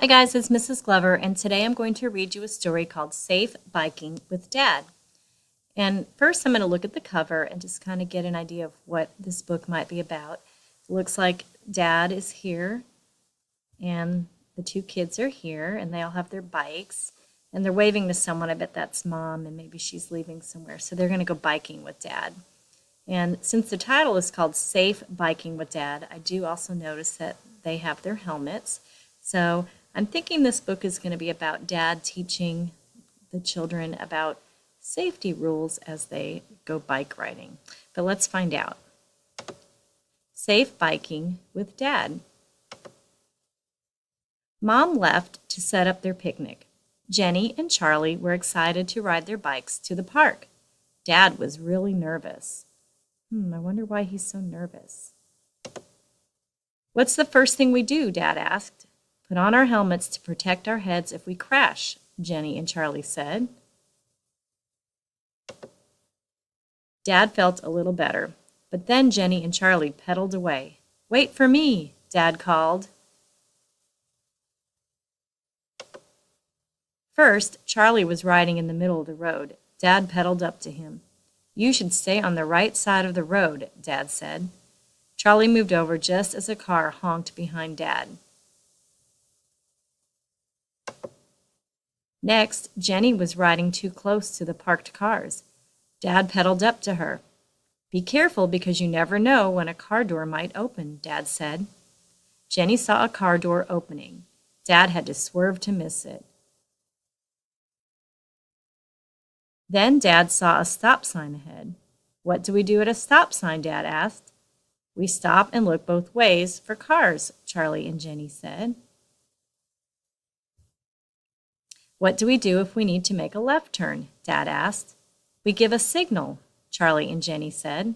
Hi guys, it's Mrs. Glover, and today I'm going to read you a story called Safe Biking with Dad. And first I'm going to look at the cover and just kind of get an idea of what this book might be about. It looks like Dad is here, and the two kids are here, and they all have their bikes, and they're waving to someone. I bet that's Mom, and maybe she's leaving somewhere. So they're going to go biking with Dad. And since the title is called Safe Biking with Dad, I do also notice that they have their helmets. So I'm thinking this book is going to be about Dad teaching the children about safety rules as they go bike riding. But let's find out. Safe Biking with Dad. Mom left to set up their picnic. Jenny and Charlie were excited to ride their bikes to the park. Dad was really nervous. I wonder why he's so nervous. What's the first thing we do? Dad asked. Put on our helmets to protect our heads if we crash, Jenny and Charlie said. Dad felt a little better, but then Jenny and Charlie pedaled away. Wait for me, Dad called. First, Charlie was riding in the middle of the road. Dad pedaled up to him. You should stay on the right side of the road, Dad said. Charlie moved over just as a car honked behind Dad. Next, Jenny was riding too close to the parked cars. Dad pedaled up to her. Be careful because you never know when a car door might open, Dad said. Jenny saw a car door opening. Dad had to swerve to miss it. Then Dad saw a stop sign ahead. What do we do at a stop sign? Dad asked. We stop and look both ways for cars, Charlie and Jenny said. What do we do if we need to make a left turn? Dad asked. We give a signal, Charlie and Jenny said.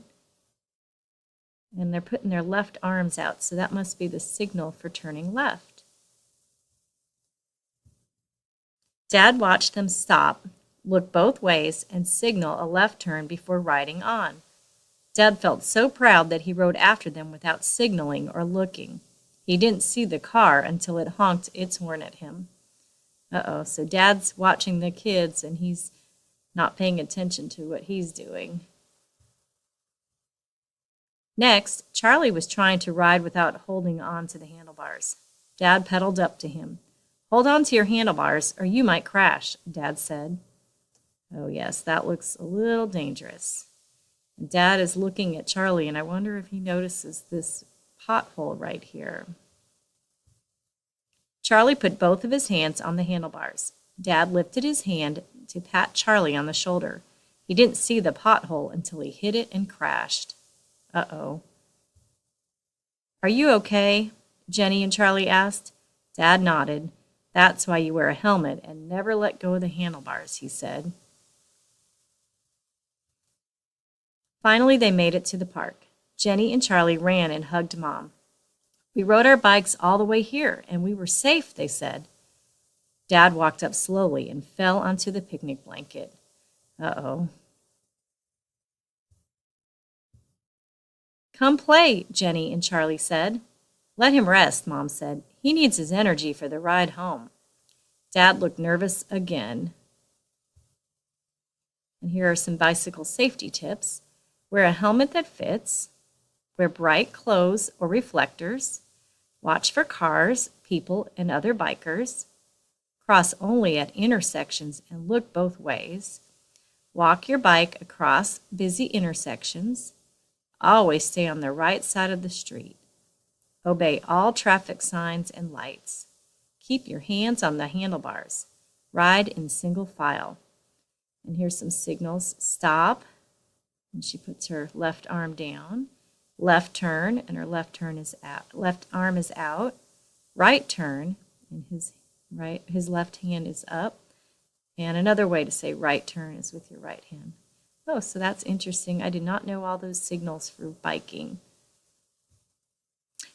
And they're putting their left arms out, so that must be the signal for turning left. Dad watched them stop, look both ways, and signal a left turn before riding on. Dad felt so proud that he rode after them without signaling or looking. He didn't see the car until it honked its horn at him. So Dad's watching the kids and he's not paying attention to what he's doing. Next, Charlie was trying to ride without holding on to the handlebars. Dad pedaled up to him. Hold on to your handlebars or you might crash, Dad said. Oh yes, that looks a little dangerous. And Dad is looking at Charlie and I wonder if he notices this pothole right here. Charlie put both of his hands on the handlebars. Dad lifted his hand to pat Charlie on the shoulder. He didn't see the pothole until he hit it and crashed. Are you okay? Jenny and Charlie asked. Dad nodded. That's why you wear a helmet and never let go of the handlebars, he said. Finally, they made it to the park. Jenny and Charlie ran and hugged Mom. We rode our bikes all the way here, and we were safe, they said. Dad walked up slowly and fell onto the picnic blanket. Come play, Jenny and Charlie said. Let him rest, Mom said. He needs his energy for the ride home. Dad looked nervous again. And here are some bicycle safety tips. Wear a helmet that fits. Wear bright clothes or reflectors. Watch for cars, people, and other bikers. Cross only at intersections and look both ways. Walk your bike across busy intersections. Always stay on the right side of the street. Obey all traffic signs and lights. Keep your hands on the handlebars. Ride in single file. And here's some signals. Stop. And she puts her left arm down. Left turn, and her left arm is out. Right turn, and his left hand is up. And another way to say right turn is with your right hand. Oh, so that's interesting. I did not know all those signals for biking.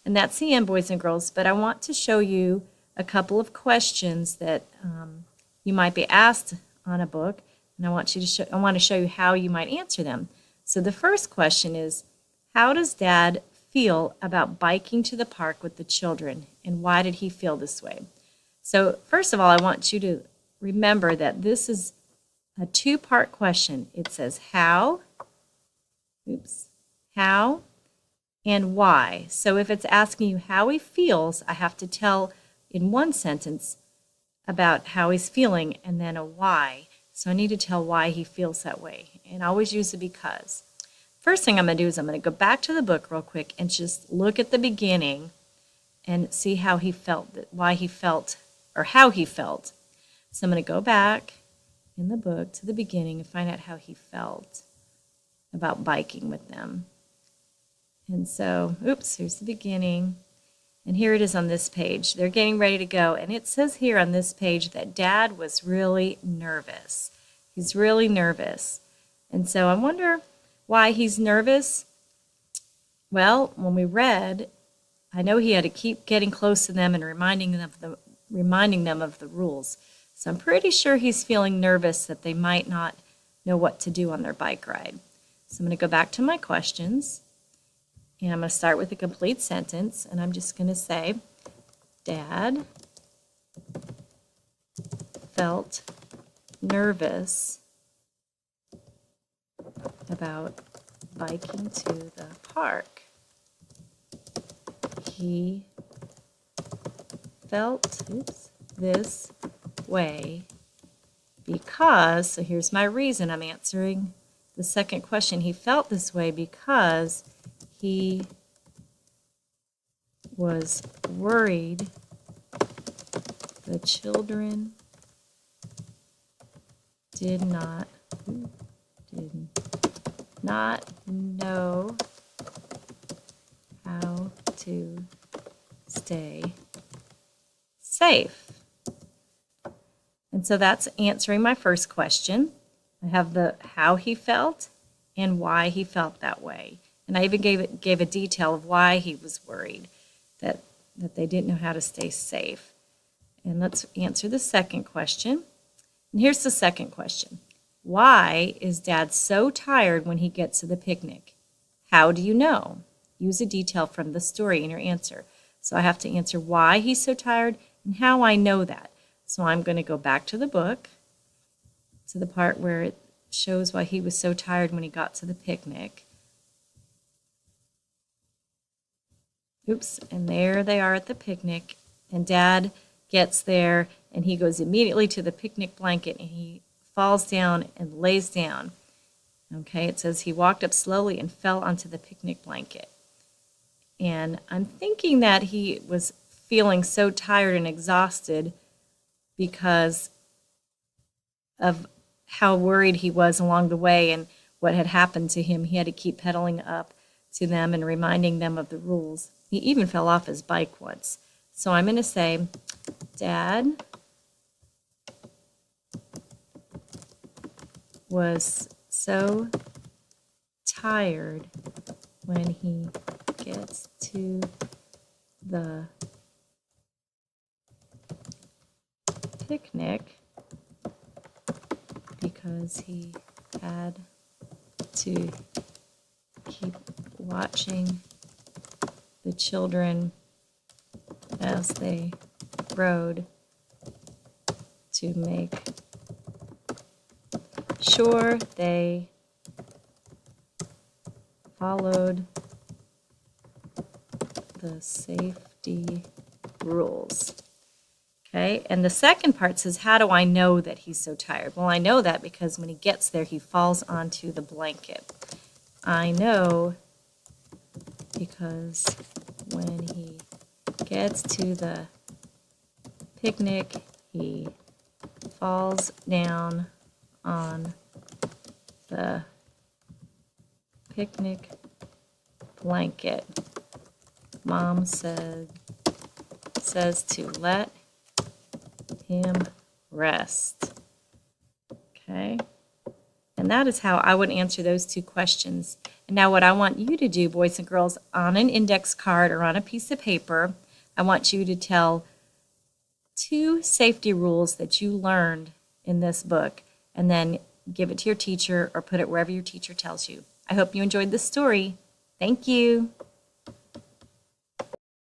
And that's the end, boys and girls, but I want to show you a couple of questions that you might be asked on a book, and I want to show you how you might answer them. So the first question is, how does Dad feel about biking to the park with the children, and why did he feel this way? So first of all, I want you to remember that this is a two-part question. It says how, how, and why. So if it's asking you how he feels, I have to tell in one sentence about how he's feeling and then a why. So I need to tell why he feels that way. And I always use the because. First thing I'm going to do is I'm going to go back to the book real quick and just look at the beginning and see how he felt, why he felt, or how he felt. So I'm going to go back in the book to the beginning and find out how he felt about biking with them. And so, here's the beginning. And here it is on this page. They're getting ready to go. And it says here on this page that Dad was really nervous. He's really nervous. And so I wonder why he's nervous. Well, when we read, I know he had to keep getting close to them and reminding them of the rules. So I'm pretty sure he's feeling nervous that they might not know what to do on their bike ride. So I'm going to go back to my questions. And I'm going to start with a complete sentence, and I'm just going to say, Dad felt nervous about biking to the park. He felt this way because, so here's my reason I'm answering the second question. He felt this way because he was worried the children did not know how to stay safe. And so that's answering my first question. I have the how he felt and why he felt that way. And I even gave a detail of why he was worried that they didn't know how to stay safe. And let's answer the second question. And here's the second question. Why is Dad so tired when he gets to the picnic? How do you know? Use a detail from the story in your answer. So I have to answer why he's so tired and how I know that. So I'm going to go back to the book, to the part where it shows why he was so tired when he got to the picnic. And there they are at the picnic, and Dad gets there, and he goes immediately to the picnic blanket, and he falls down and lays down. Okay, it says he walked up slowly and fell onto the picnic blanket. And I'm thinking that he was feeling so tired and exhausted because of how worried he was along the way and what had happened to him. He had to keep pedaling up to them and reminding them of the rules. He even fell off his bike once. So I'm going to say, Dad was so tired when he gets to the picnic because he had to keep watching the children as they rode to make sure they followed the safety rules. Okay, and the second part says, how do I know that he's so tired? Well, I know that because when he gets there, he falls onto the blanket. I know because when he gets to the picnic, he falls down on the picnic blanket. Mom says to let him rest. Okay? And that is how I would answer those two questions. And now what I want you to do, boys and girls, on an index card or on a piece of paper, I want you to tell 2 safety rules that you learned in this book, and then give it to your teacher or put it wherever your teacher tells you. I hope you enjoyed this story. Thank you.